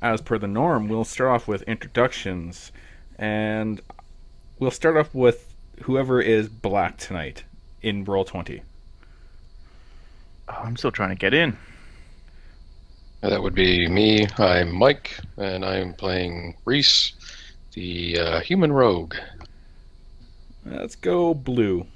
as per the norm, we'll start off with introductions, and we'll start off with whoever is black tonight in roll 20. Oh, I'm still trying to get in. That would be me. I'm Mike, and I'm playing Reese, the human rogue. Let's go blue.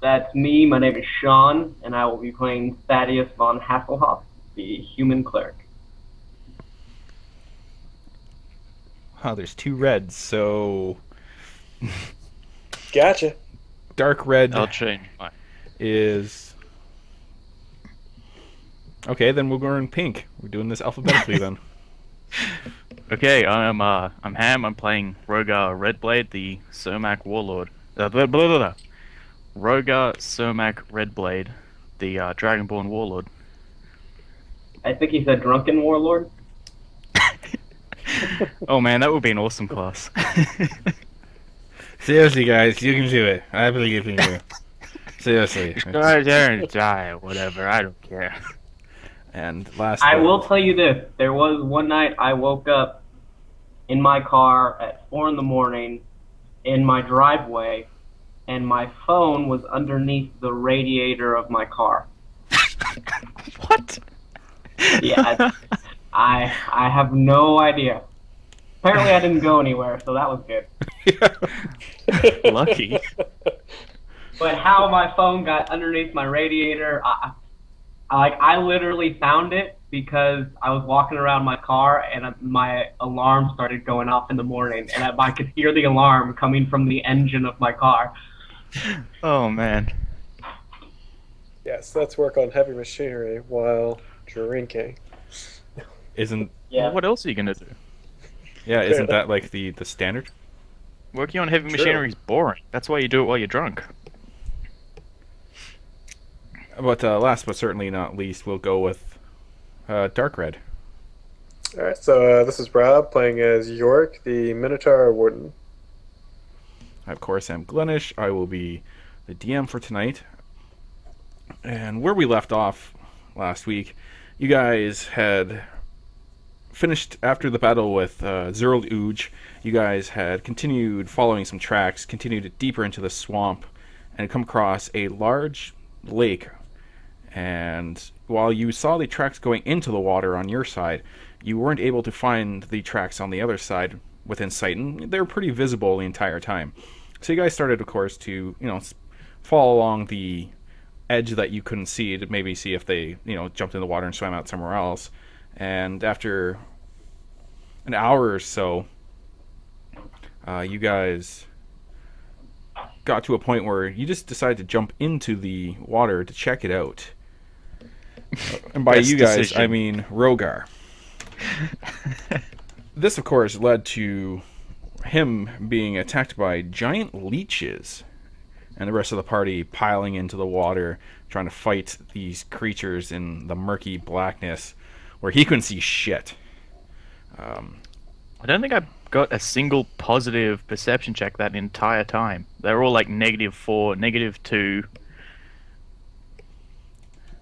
That's me. My name is Sean, and I will be playing Thaddeus von Hasselhoff, the human cleric. There's two reds, so Gotcha. dark red I'll change mine. is okay. Then we'll go in pink. We're doing this alphabetically then. Okay, I'm Ham. I'm playing Rogar Redblade, the Somak Warlord. Rogar Somak Redblade, the Dragonborn Warlord. I think he said drunken warlord. Oh man, that would be an awesome class. Seriously, guys, you can do it. I believe in you. Seriously. Go out there and die or whatever. I don't care. And last, I will tell you this. There was one night I woke up in my car at 4 in the morning in my driveway, and my phone was underneath the radiator of my car. What? Yeah, I have no idea. Apparently I didn't go anywhere, so that was good. Lucky. But how my phone got underneath my radiator, I literally found it because I was walking around my car and my alarm started going off in the morning, and I could hear the alarm coming from the engine of my car. Oh man. Yes, let's work on heavy machinery while drinking. isn't Yeah. Well, what else are you gonna do? isn't that like the standard? Working on heavy True. machinery is boring. That's why you do it while you're drunk. But last but certainly not least, we'll go with dark red. Alright, so this is Rob playing as York, the Minotaur Warden. Of course, I'm Glenish. I will be the DM for tonight. And where we left off last week, you guys had finished after the battle with Zerl Uj. You guys had continued following some tracks, continued deeper into the swamp, and come across a large lake. And while you saw the tracks going into the water on your side, you weren't able to find the tracks on the other side within sight, and they were pretty visible the entire time. So you guys started, of course, to follow along the edge that you couldn't see to maybe see if they jumped in the water and swam out somewhere else. And after an hour or so, you guys got to a point where you just decided to jump into the water to check it out. And by Best you guys, decision. I mean Rogar. This, of course, led to him being attacked by giant leeches, and the rest of the party piling into the water, trying to fight these creatures in the murky blackness, where he couldn't see shit. I don't think I got a single positive perception check that entire time. They're all like -4, -2.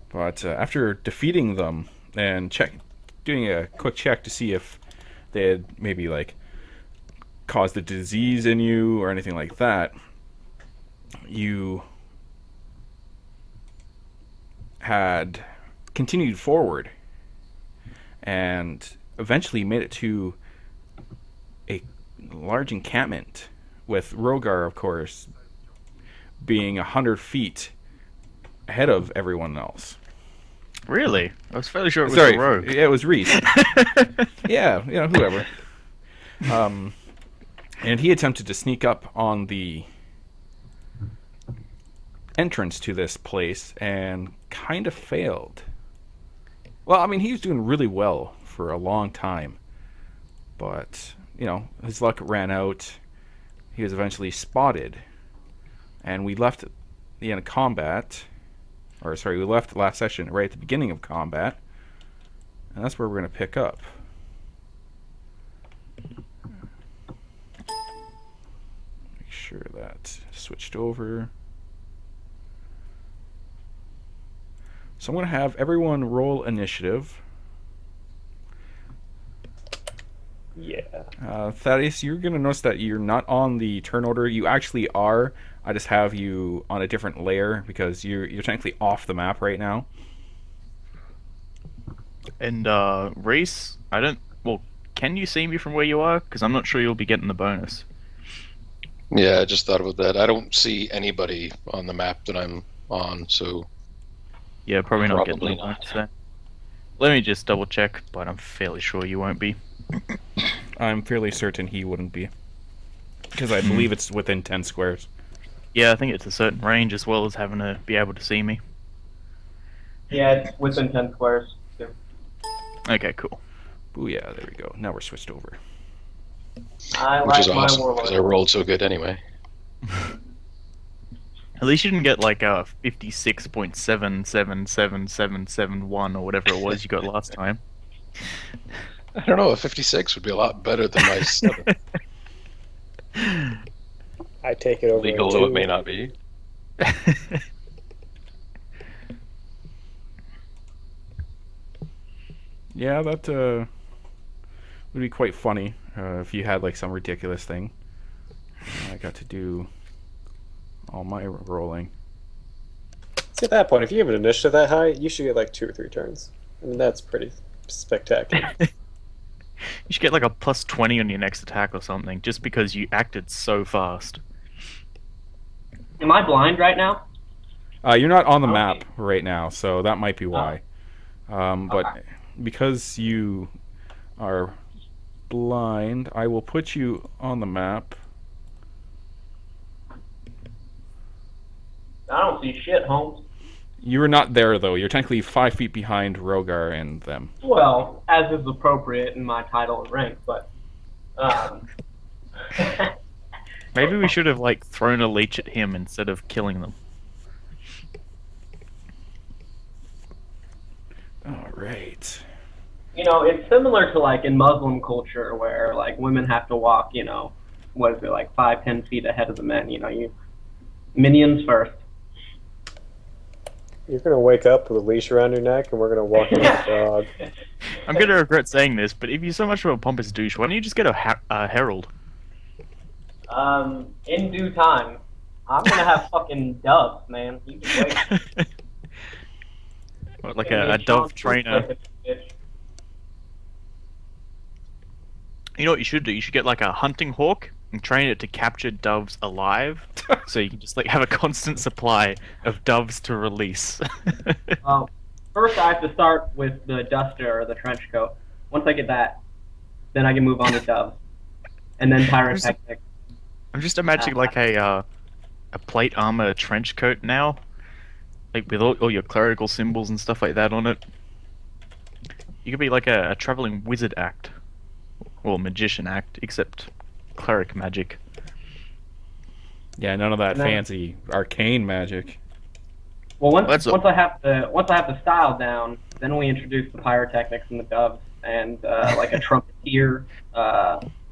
But after defeating them and doing a quick check to see if they had maybe caused a disease in you or anything like that, you had continued forward and eventually made it to a large encampment, with Rogar, of course, being 100 feet ahead of everyone else. Really? I was fairly sure it was Sorry, the rogue. yeah, it was Reese. Yeah, whoever. And he attempted to sneak up on the entrance to this place and kind of failed. Well, I mean, he was doing really well for a long time, but his luck ran out. He was eventually spotted, and we left the end of combat. Or sorry, we left last session right at the beginning of combat, and that's where we're going to pick up. Make sure that switched over. So I'm going to have everyone roll initiative. Yeah. Thaddeus, you're going to notice that you're not on the turn order. You actually are. I just have you on a different layer because you're technically off the map right now. And Reese, I don't. Well, can you see me from where you are? Because I'm not sure you'll be getting the bonus. Yeah, I just thought about that. I don't see anybody on the map that I'm on, so Yeah, probably not getting Probably the not. bonus there. Let me just double check, but I'm fairly sure you won't be. I'm fairly certain he wouldn't be. Because I believe it's within 10 squares. Yeah, I think it's a certain range as well as having to be able to see me. Yeah, it's within 10 squares. Too. Okay, cool. Booyah, there we go. Now we're switched over. I which is like my awesome because I warlord. rolled so good anyway. At least you didn't get like a 56.777771 or whatever it was you got last time. I don't know. A 56 would be a lot better than my 7. I take it over. Legal though it may not be. Yeah, that would be quite funny if you had like some ridiculous thing. I got to do all my rolling. See, at that point, if you have an initiative that high, you should get like 2 or 3 turns. I mean, that's pretty spectacular. You should get like a plus 20 on your next attack or something, just because you acted so fast. Am I blind right now? You're not on the Okay. map right now, so that might be why. But Okay. because you are blind, I will put you on the map. I don't see shit, Holmes. You're not there though. You're technically 5 feet behind Rogar and them. Well, as is appropriate in my title and rank, but Maybe we should have like thrown a leech at him instead of killing them. All right. you know, it's similar to like in Muslim culture where like women have to walk, you know, what is it, like 5-10 feet ahead of the men. You know, you minions first. You're gonna wake up with a leash around your neck, and we're gonna walk in with a dog. I'm gonna regret saying this, but if you're so much of a pompous douche, why don't you just get a herald? In due time, I'm gonna have fucking doves, man. You just wait. What, like Gonna a be dove Sean trainer? Flick, bitch. You know what you should do? You should get like a hunting hawk and train it to capture doves alive, so you can just like have a constant supply of doves to release. First, I have to start with the duster or the trench coat. Once I get that, then I can move on to doves, and then pyrotechnic. I'm just imagining like a plate armor trench coat now, like with all your clerical symbols and stuff like that on it. You could be like a traveling wizard act, or magician act, except cleric magic. Yeah, none of that No. fancy arcane magic. Well, once That's a- once I have the style down, then we introduce the pyrotechnics and the doves and like a trumpeter.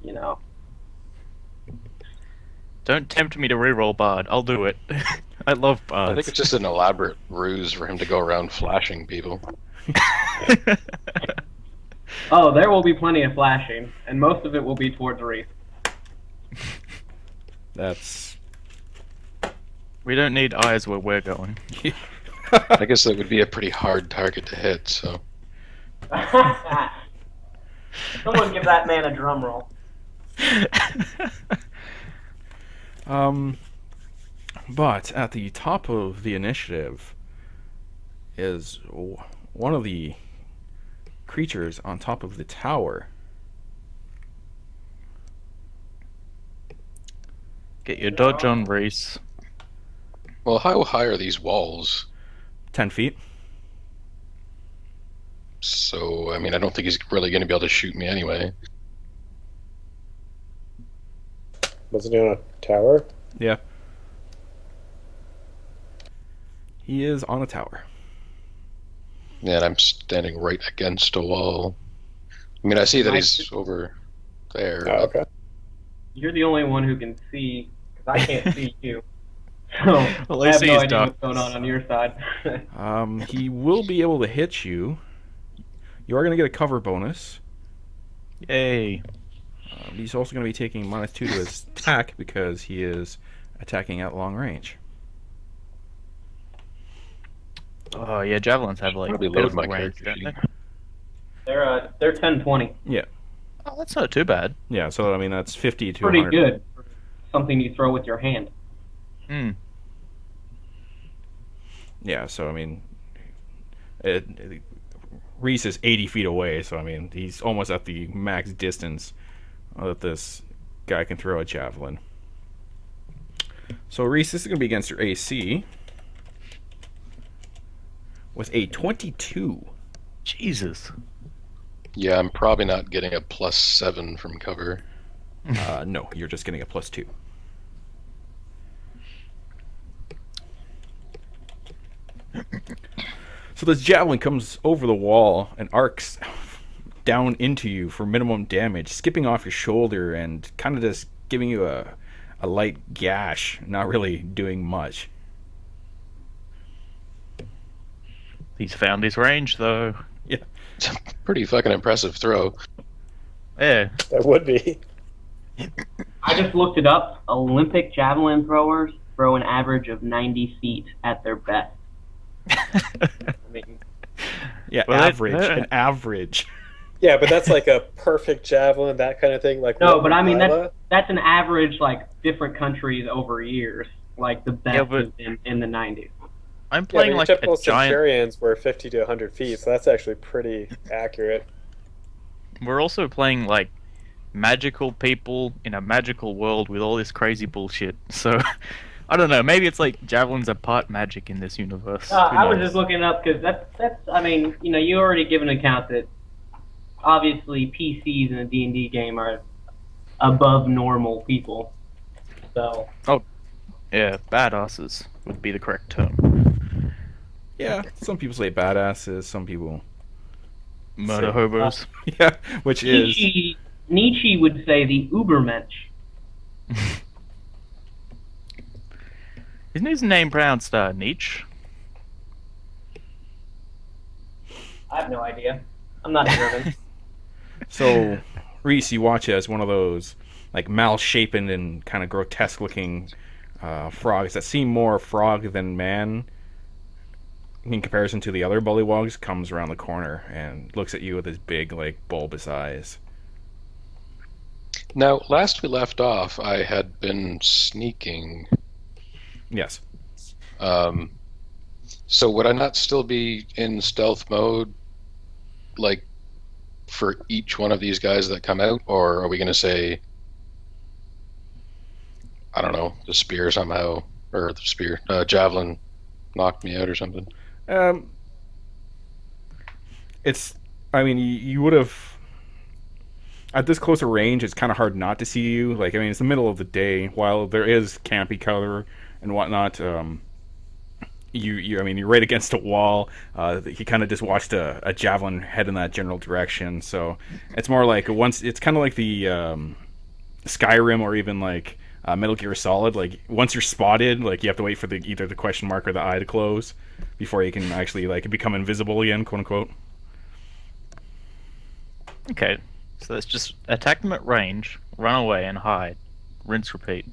You know. Don't tempt me to reroll Bard. I'll do it. I love I Bards. think it's just an elaborate ruse for him to go around flashing people. Oh, there will be plenty of flashing, and most of it will be towards Reese. That's We don't need eyes where we're going. I guess that would be a pretty hard target to hit, so. Someone give that man a drum roll. But at the top of the initiative is one of the creatures on top of the tower. Get your dodge on, Reese. Well, how high are these walls? 10 feet. So, I mean, I don't think he's really going to be able to shoot me anyway. Wasn't he on a tower? Yeah. He is on a tower. Yeah, and I'm standing right against a wall. I mean, I see that he's over there. Oh, okay. You're the only one who can see, because I can't see you. So All I I have see no is idea what's darkness. going on your side. He will be able to hit you. You are going to get a cover bonus. Yay. He's also going to be taking -2 to his attack because he is attacking at long range. Oh yeah, javelins have like Probably load pivotal my range, character don't sheet. they? They're 10-20. Oh, that's not too bad. Yeah, so I mean that's 50 to Pretty 100. good for something you throw with your hand. Hmm. Yeah, so I mean, Reese is 80 feet away, so I mean he's almost at the max distance that this guy can throw a javelin. So Reese, this is going to be against your AC with a 22. Jesus. Yeah, I'm probably not getting a +7 from cover. No, you're just getting a +2. So this javelin comes over the wall and arcs down into you for minimum damage, skipping off your shoulder and kind of just giving you a light gash, not really doing much. He's found his range though. Yeah. It's a pretty fucking impressive throw. Yeah. That would be. I just looked it up. Olympic javelin throwers throw an average of 90 feet at their best. I mean, Yeah, Well, an average. Yeah, but that's like a perfect javelin, that kind of thing. Like no, what but I mean Lila? that's an average, like different countries over years. Like the best Yeah, but- is in the 90s. I'm Yeah, but playing your like typical a giant. Centurions were 50 to 100 feet, so that's actually pretty accurate. We're also playing like magical people in a magical world with all this crazy bullshit. So I don't know. Maybe it's like javelins are part magic in this universe. Who I was knows? just looking up because that's. I mean, you know, you already give an account that obviously PCs in a D&D game are above normal people. So Yeah, badasses would be the correct term. Yeah, some people say badasses, some people Murder Say- hobos. yeah, which is Nietzsche would say the Ubermensch. Isn't his name pronounced Nietzsche? I have no idea. I'm not German. so Reese, you watch as one of those like malshapen and kind of grotesque looking frogs that seem more frog than man in comparison to the other bullywogs comes around the corner and looks at you with his big like bulbous eyes. Now, last we left off, I had been sneaking. Yes. So would I not still be in stealth mode, like, for each one of these guys that come out? Or are we going to say, I don't know, the spear somehow, or the spear, javelin knocked me out or something? It's, I mean, you would have, at this closer range, it's kind of hard not to see you. Like, I mean, it's the middle of the day. While there is campy cover and whatnot, I mean, you're right against a wall. He kind of just watched a javelin head in that general direction. So it's more like it's kind of like the Skyrim or even like Metal Gear Solid. Like once you're spotted, like you have to wait for either the question mark or the eye to close before you can actually like become invisible again, quote unquote. Okay, so let's just attack them at range, run away and hide, rinse, repeat.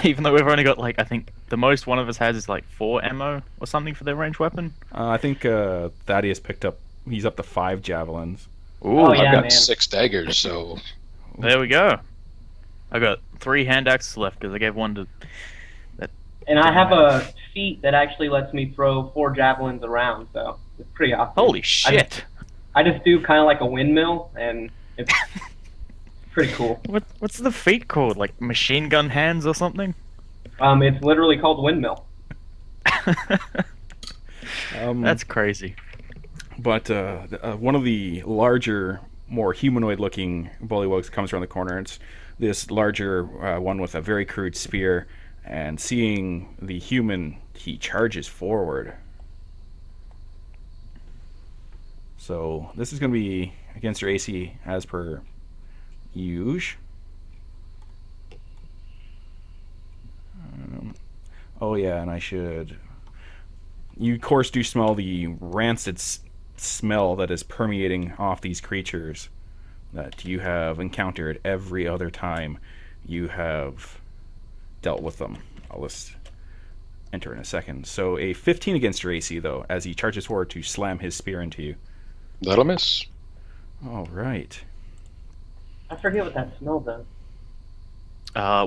Even though we've only got like, I think the most one of us has is like 4 ammo or something for their ranged weapon. I think Thaddeus he's up to 5 javelins. Ooh, Oh, I've yeah, got man. 6 daggers, so there we go. I got 3 hand axes left because I gave one to. And I have a feat that actually lets me throw 4 javelins around, so it's pretty awesome. Holy shit! I just do kind of like a windmill, and it's pretty cool. What's the feat called? Like machine gun hands or something? It's literally called windmill. That's crazy. But one of the larger, more humanoid-looking bullywogs comes around the corner. It's this larger one with a very crude spear, and seeing the human, he charges forward. So this is going to be against your AC as per usual. Oh yeah, and I should... You, of course, do smell the rancid smell that is permeating off these creatures that you have encountered every other time you have dealt with them. I'll list enter in a second. So a 15 against your AC, though, as he charges forward to slam his spear into you. That'll miss. All right. I forget what that smell does.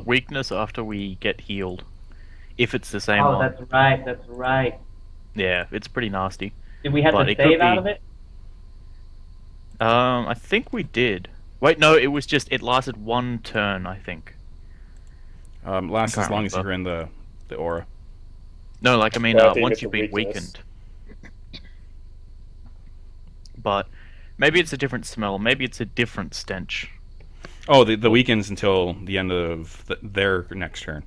Weakness after we get healed. If it's the same Oh, one. that's right. That's right. Yeah, it's pretty nasty. Did we have But to it could save out be- of it? I think we did. Wait, no, it was just, it lasted 1 turn, I think. Lasts I as can't long as remember. you're in the aura. No, like, I mean, Yeah, I think once it's you've a been weakness. weakened. But maybe it's a different smell. Maybe it's a different stench. Oh, the weakens until the end of their next turn.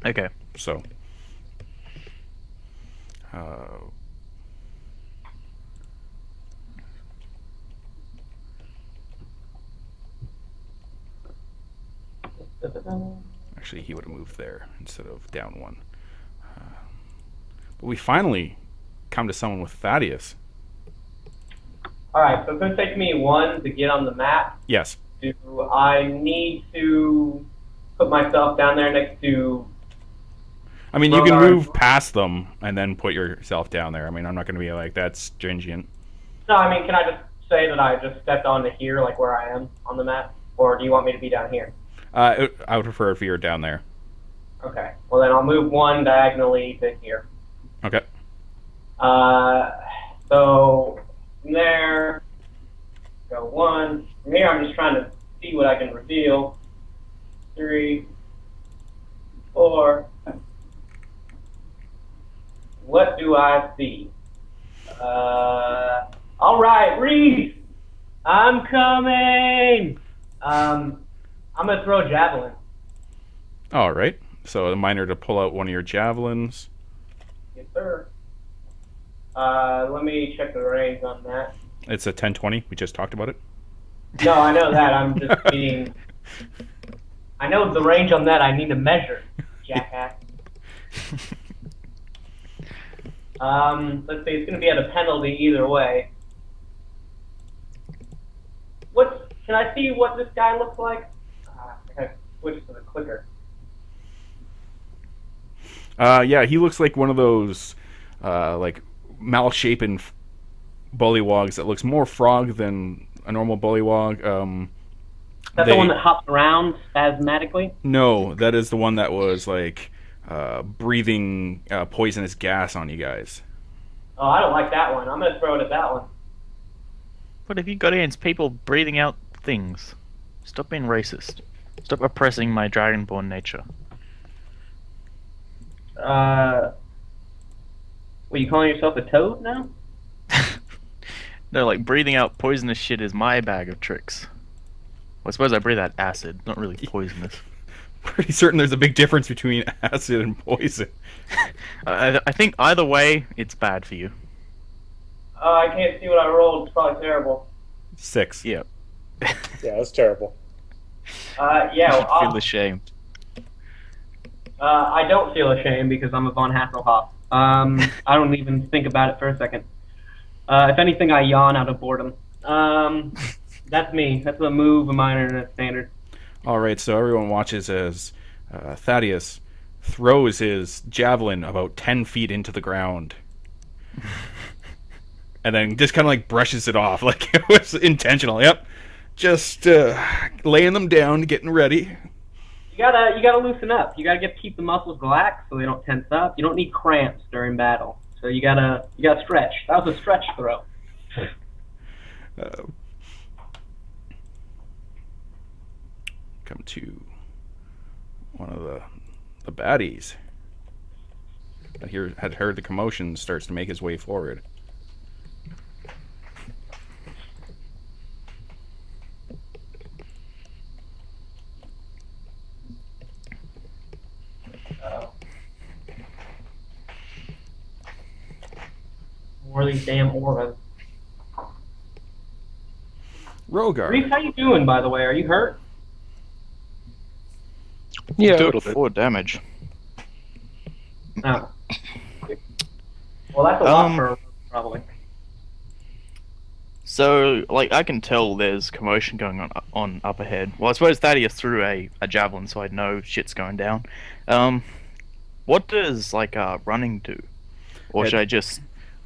Okay. So. Actually, he would have moved there instead of down 1. But we finally come to someone with Thaddeus. Alright, so it's going to take me 1 to get on the map. Yes. Do I need to put myself down there next to... I mean, you can Rogar. move past them and then put yourself down there. I mean, I'm not going to be like, that's stringent. No, I mean, can I just say that I just stepped onto here, like where I am on the map? Or do you want me to be down here? I would prefer if you were down there. Okay. Well, then I'll move 1 diagonally to here. Okay. So from there, go 1. From here, I'm just trying to see what I can reveal. 3, 4. What do I see? All right, Reese, I'm coming. I'm gonna throw a javelin. All right. So a miner to pull out one of your javelins. Yes, sir. Let me check the range on that. It's a 10-20. We just talked about it. No, I know that. I'm just being. I know the range on that. I need to measure, jackass. Let's see. It's going to be at a penalty either way. Can I see what this guy looks like? I gotta switch to the clicker. Yeah, he looks like one of those, like, malshapen bullywogs that looks more frog than a normal bullywog. That's the one that hops around spasmodically? No, that is the one that was, like, breathing poisonous gas on you guys. Oh, I don't like that one. I'm going to throw it at that one. What have you got against people breathing out things? Stop being racist. Stop oppressing my dragonborn nature. What, you calling yourself a toad now? No, like, breathing out poisonous shit is my bag of tricks. Well, I suppose I breathe out acid, not really poisonous. Pretty certain there's a big difference between acid and poison. I think either way, it's bad for you. Oh, I can't see what I rolled. It's probably terrible. 6. Yeah. Yeah, that's terrible. Yeah, You should well, feel ashamed. I don't feel ashamed because I'm a von Hasselhoff. I don't even think about it for a second. If anything, I yawn out of boredom. That's me. That's a move of mine and a standard. All right, so everyone watches as Thaddeus throws his javelin about 10 feet into the ground. And then just kind of like brushes it off like it was intentional. Yep. Just laying them down, getting ready. You gotta loosen up. You gotta keep the muscles relaxed so they don't tense up. You don't need cramps during battle. So you gotta stretch. That was a stretch throw. Come to one of the baddies. I had heard the commotion, starts to make his way forward. More of these damn auras. Rogar. Reese, how you doing, by the way? Are you hurt? Yeah, a Total little bit. 4 damage. No. Well, that's a lot Um, for probably. So, like, I can tell there's commotion going on up ahead. Well, I suppose Thaddeus threw a javelin, so I'd know shit's going down. Um, what does like running do, or should I just?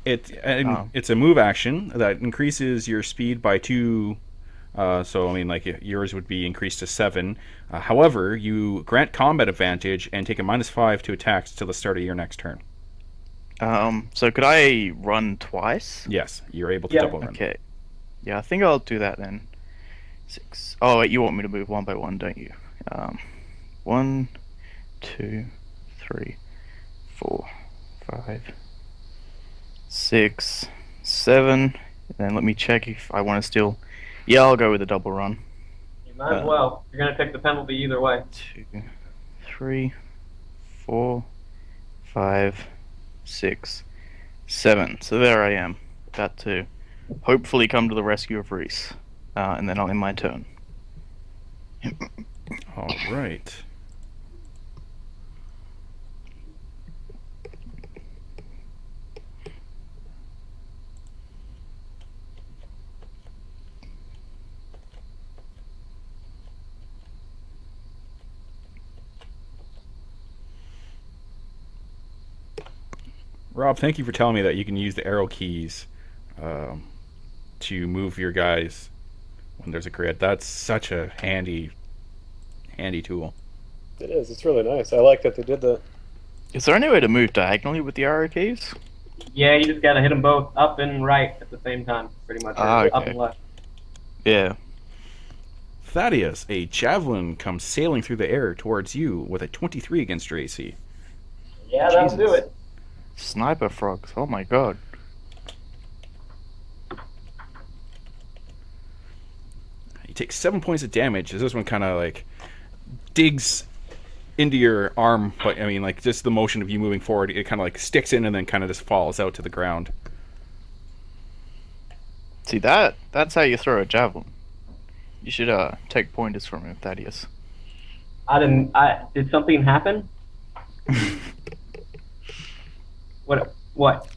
Oh. It's a move action that increases your speed by 2. So I mean, like yours would be increased to 7. However, you grant combat advantage and take a -5 to attacks till the start of your next turn. So could I run twice? Yes, you're able to Yeah. double run. Okay. Yeah, I think I'll do that then. 6. Oh wait, you want me to move one by one, don't you? 1, 2, 3, 4, 5, 6, 7. And then let me check if I want to still. Yeah, I'll go with a double run. You might as well. You're gonna take the penalty either way. 2, 3, 4, 5, 6, 7. So there I am. About to hopefully come to the rescue of Reese. And then I'll end my turn. All right. Rob, thank you for telling me that you can use the arrow keys to move your guys when there's a grid. That's such a handy tool. It is. It's really nice. I like that they did that. Is there any way to move diagonally with the arrow keys? Yeah, you just gotta hit them both up and right at the same time, pretty much. Or up Okay. and left. Yeah. Thaddeus, a javelin comes sailing through the air towards you with a 23 against your AC. Yeah, that'll Jesus. do it. Sniper frogs. Oh my god. You take 7 points of damage as this one kind of like digs into your arm, but I mean, like just the motion of you moving forward, it kind of like sticks in and then kind of just falls out to the ground. See that's how you throw a javelin. You should take pointers from him, Thaddeus. Did something happen? What?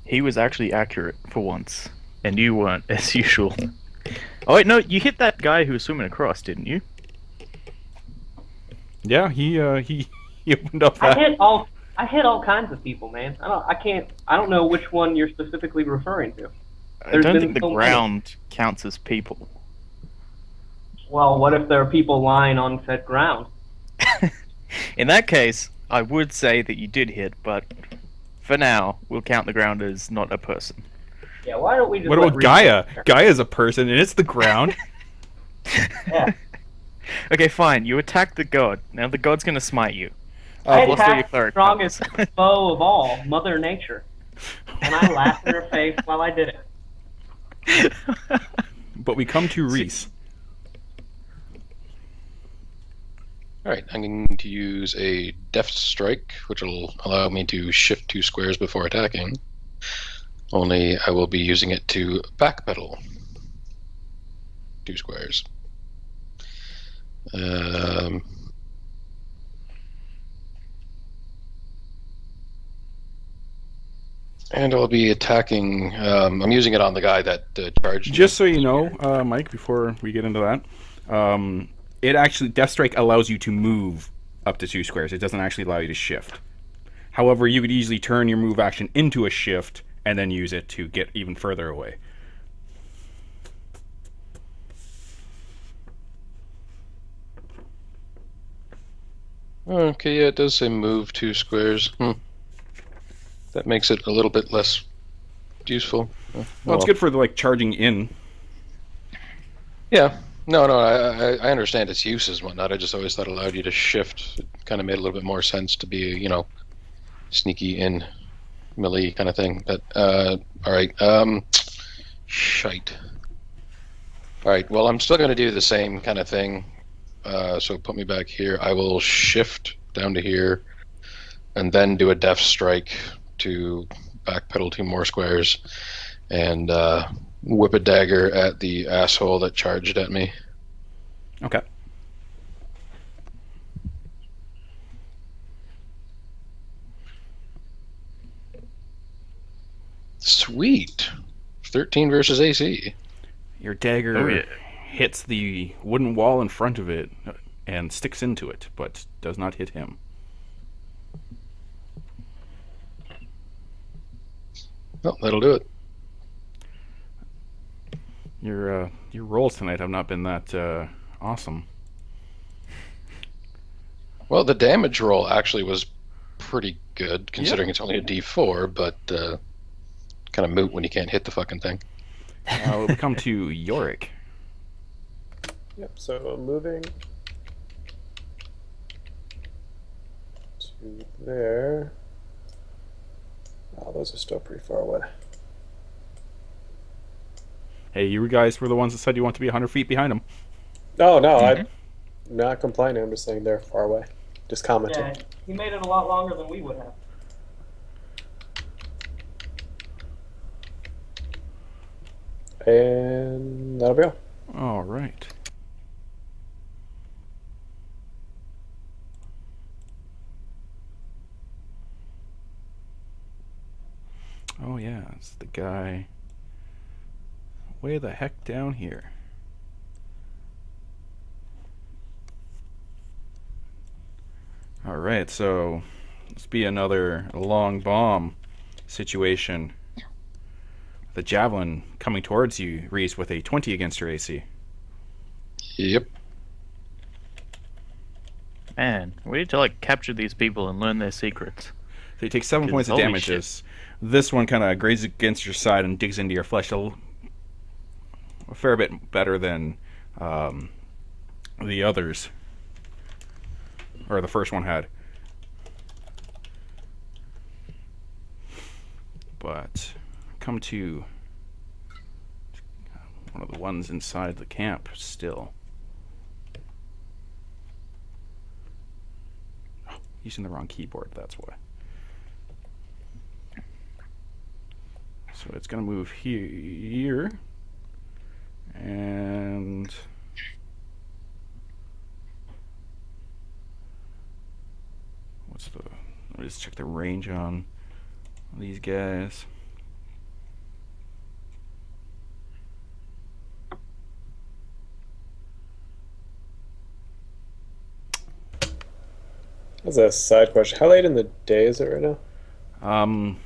He was actually accurate for once, and you weren't as usual. Oh wait, no, you hit that guy who was swimming across, didn't you? Yeah, he opened up that. I hit all kinds of people, man. I don't know which one you're specifically referring to. I There's don't been think the so many. ground counts as people. Well, what if there are people lying on said ground? In that case, I would say that you did hit, but for now, we'll count the ground as not a person. Yeah, why don't we just What let about Reese Gaia? take care? Gaia's a person, and it's the ground. Yeah. Okay, fine. You attack the god. Now the god's gonna smite you. I Plus all your attacked the cleric strongest powers. foe of all, Mother Nature. And I laughed in her face while I did it. But we come to Reese. All right, I'm going to use a deft strike, which will allow me to shift 2 squares before attacking. Only I will be using it to backpedal 2 squares. And I'll be attacking. I'm using it on the guy that charged me. Just so you know, Mike, before we get into that, it actually Death Strike allows you to move up to 2 squares. It doesn't actually allow you to shift. However, you could easily turn your move action into a shift and then use it to get even further away. Okay, yeah, it does say move 2 squares. That makes it a little bit less useful. Well, it's good for like charging in. Yeah. No, I understand its uses and whatnot. I just always thought it allowed you to shift. It kind of made a little bit more sense to be, sneaky in melee kind of thing. But, alright. Shite. Alright, well, I'm still going to do the same kind of thing. So put me back here. I will shift down to here and then do a deft strike to backpedal 2 more squares and whip a dagger at the asshole that charged at me. Okay. Sweet. 13 versus AC. Your dagger Oh, yeah. hits the wooden wall in front of it and sticks into it, but does not hit him. Well, that'll do it. Your rolls tonight have not been that awesome. Well, the damage roll actually was pretty good, considering it's only a D4, but kind of moot when you can't hit the fucking thing. We come to Yorick. Yep, so I'm moving to there. Oh, those are still pretty far away. Hey, you guys were the ones that said you want to be 100 feet behind him. Oh, no, Mhm. I'm not complaining. I'm just saying they're far away. Just commenting. Yeah, he made it a lot longer than we would have. And that'll be all. All right. Oh yeah, it's the guy way the heck down here. All right, so let's be another long bomb situation. The javelin coming towards you, Reese, with a 20 against your AC. Yep. Man, we need to like capture these people and learn their secrets. So you take 7 Because points of holy damages. This one kind of grazes against your side and digs into your flesh a fair bit better than the others. Or the first one had. But come to one of the ones inside the camp still. Oh, using the wrong keyboard, that's why. So it's going to move here. And let me just check the range on these guys. That's a side question. How late in the day is it right now?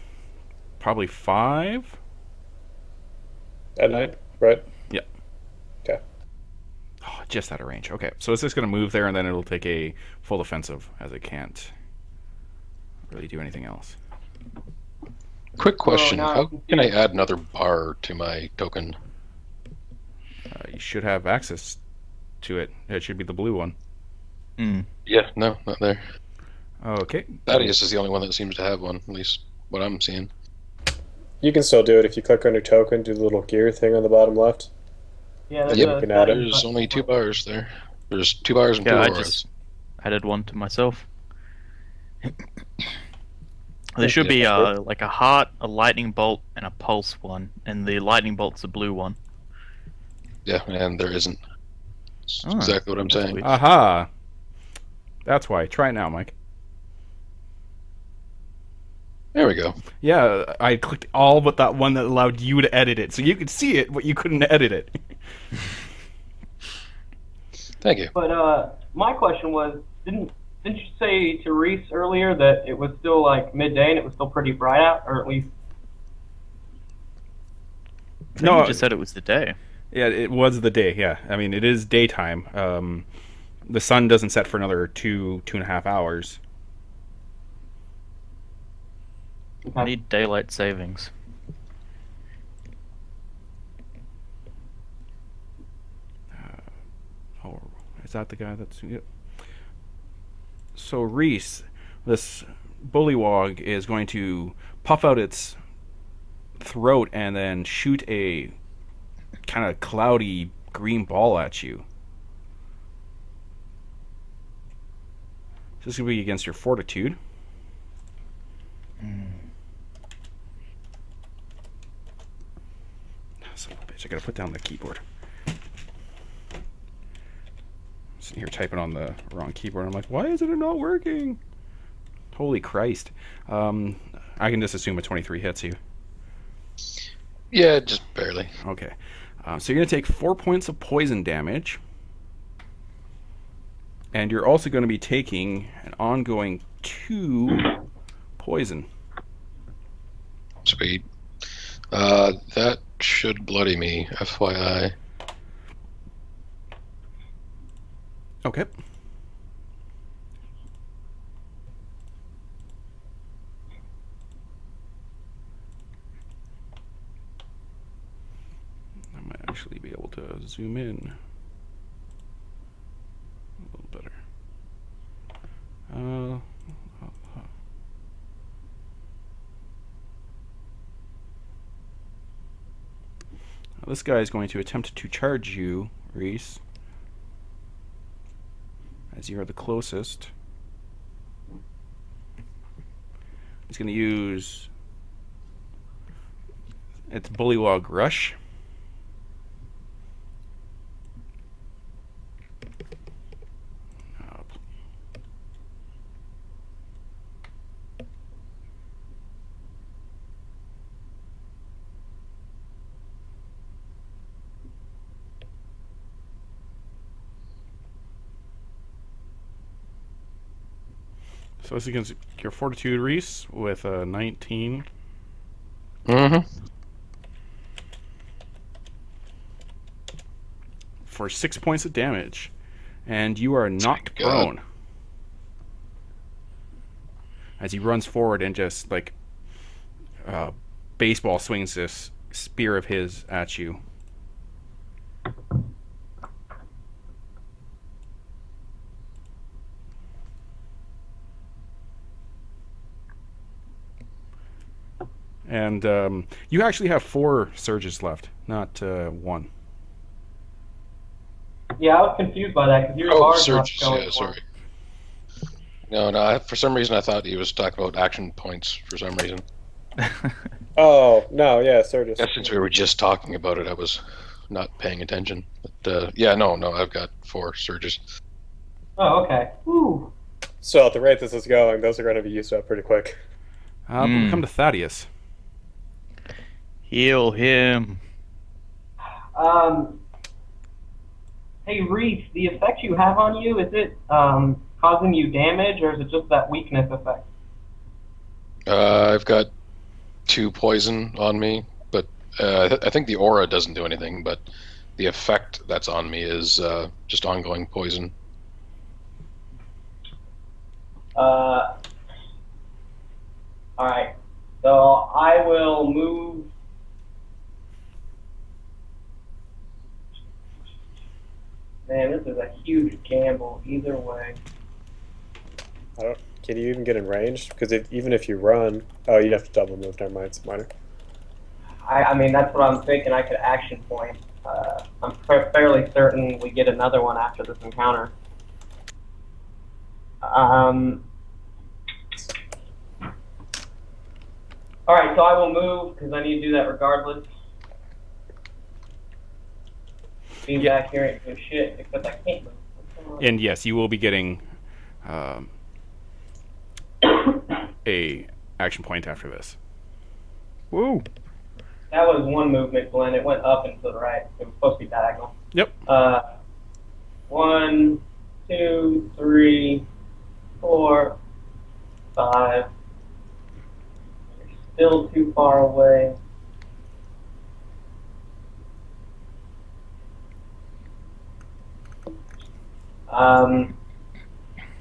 Probably 5. At night, right? Yep. Okay. Oh, just out of range. Okay, so it's just going to move there, and then it'll take a full offensive, as it can't really do anything else. Quick question. now- How can I add another bar to my token? You should have access to it. It should be the blue one. Mm. Yeah, no, not there. Okay. Thaddeus is the only one that seems to have one, at least what I'm seeing. You can still do it if you click on your token, do the little gear thing on the bottom left. Yeah, that's Yep, you can add it. There's only 2 bars there. There's 2 bars and 2 Yeah, I auras. just added one to myself. There should be like a heart, a lightning bolt, and a pulse one, and the lightning bolt's a blue one. Yeah, and there isn't. That's Oh, exactly what I'm that's saying. weird. Aha! That's why. Try it now, Mike. There we go. Yeah, I clicked all but that one that allowed you to edit it. So you could see it, but you couldn't edit it. Thank you. But my question was, didn't you say to Reese earlier that it was still like midday and it was still pretty bright out, or at least? I think No, you just said it was the day. Yeah, it was the day, yeah. I mean, it is daytime. The sun doesn't set for another 2.5 hours. I need daylight savings. Oh, is that the guy that's... Yep. So Reese, this bullywog is going to puff out its throat and then shoot a kind of cloudy green ball at you. This is going to be against your fortitude. Son of a bitch, I gotta put down the keyboard. Sitting here typing on the wrong keyboard. I'm like, why is it not working? Holy Christ. I can just assume a 23 hits you. Yeah, just barely. Okay. So you're going to take 4 points of poison damage. And you're also going to be taking an ongoing 2 poison. Sweet. That should bloody me, FYI. Okay. I might actually be able to zoom in a little better. This guy is going to attempt to charge you, Reese, as you are the closest. He's going to use its Bullywog Rush. So this is against your Fortitude, Reese, with a 19. Mm-hmm. For 6 points of damage. And you are knocked Thank God. prone. As he runs forward and just, like, baseball swings this spear of his at you. And you actually have 4 surges left, not 1. Yeah, I was confused by that because your Oh, bar's not surges. showing. Yeah, sorry. No. For some reason, I thought he was talking about action points. For some reason, Oh, no, yeah, Surges. yeah, since we were just talking about it, I was not paying attention. But yeah, no, I've got 4 surges. Oh, okay. Ooh. So at the rate this is going, those are going to be used up pretty quick. But we come to Thaddeus. Heal him. Hey Reese, the effect you have on you, is it causing you damage or is it just that weakness effect? I've got 2 poison on me, but I think the aura doesn't do anything. But the effect that's on me is just ongoing poison. Alright. So I will move. Man, this is a huge gamble either way. Can you even get in range? Because even if you run... Oh, you'd have to double move. Never mind, it's minor. I mean, that's what I'm thinking. I could action point. I'm fairly certain we get another one after this encounter. Alright, so I will move because I need to do that regardless. Being back here ain't doing shit, except I can't move. What's going on? And yes, you will be getting a action point after this. Woo. That was one movement, Glenn. It went up and to the right. It was supposed to be diagonal. Yep. 1, 2, 3, 4, 5. You're still too far away.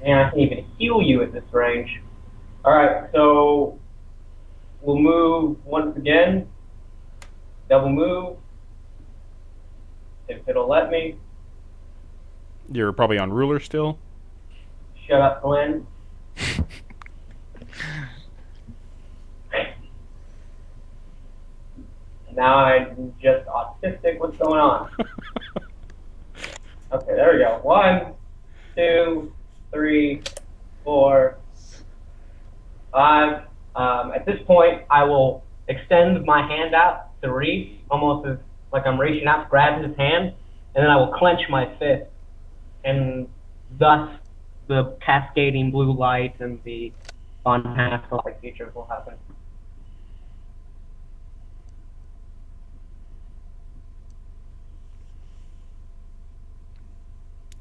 Man, I can't even heal you at this range. Alright, so we'll move once again. Double move. If it'll let me. You're probably on ruler still. Shut up, Glenn. Now I'm just autistic. What's going on? Okay, there we go. 1, 2, 3, 4, 5. At this point, I will extend my hand out to Reese, almost as like I'm reaching out to grab his hand, and then I will clench my fist, and thus the cascading blue light and the fantastic features will happen.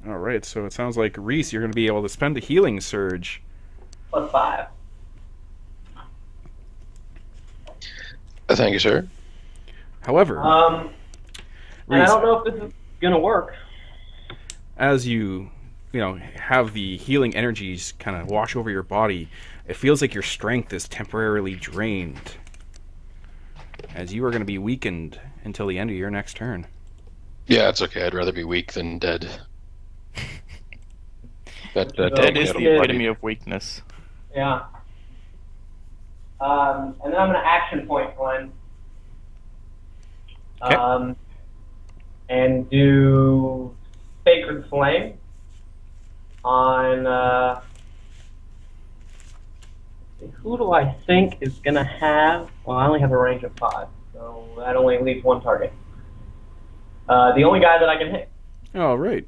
All right, so it sounds like Reese, you're going to be able to spend the healing surge. +5. Thank you, sir. However, And I Reese, don't know if this is gonna work. as you have the healing energies kind of wash over your body, it feels like your strength is temporarily drained, as you are going to be weakened until the end of your next turn. Yeah, it's okay. I'd rather be weak than dead. That Dead is that'll the be epitome of weakness. Yeah. And then I'm gonna action point Glenn. Okay. And do Sacred Flame on who do I think is gonna have? Well, I only have a range of 5, so that only leaves one target. The only guy that I can hit. Oh, right.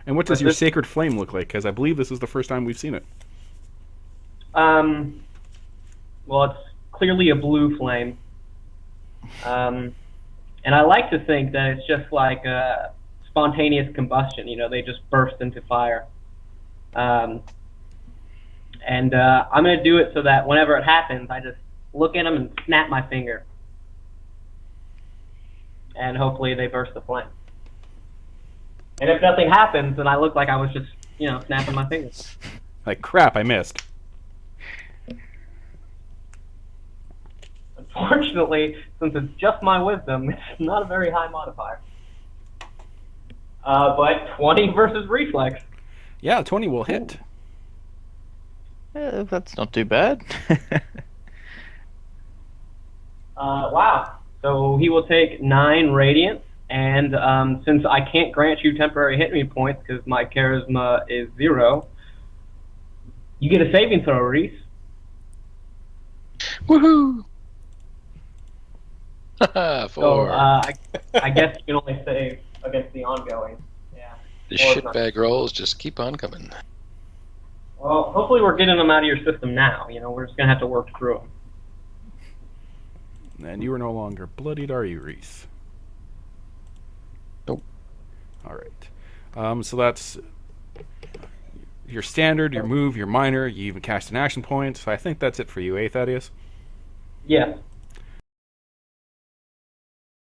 And what does But your this- sacred flame look like? Because I believe this is the first time we've seen it. Well, it's clearly a blue flame. And I like to think that it's just like a spontaneous combustion. They just burst into fire. And I'm going to do it so that whenever it happens, I just look at them and snap my finger. And hopefully they burst the flame. And if nothing happens, then I look like I was just, snapping my fingers. Like, crap, I missed. Unfortunately, since it's just my wisdom, it's not a very high modifier. But 20 versus reflex. Yeah, 20 will hit. That's not too bad. Wow. So he will take 9 radiant, and since I can't grant you temporary hit me points because my charisma is 0, you get a saving throw, Reese. Woohoo! 4. So I guess you can only save against the ongoing. Yeah. The Or it's not. shitbag rolls just keep on coming. Well, hopefully we're getting them out of your system now. We're just gonna have to work through them. And you are no longer bloodied, are you, Reese? Nope. All right. So that's your standard, your move, your minor. You even cast an action point. So I think that's it for you, eh, Thaddeus? Yes.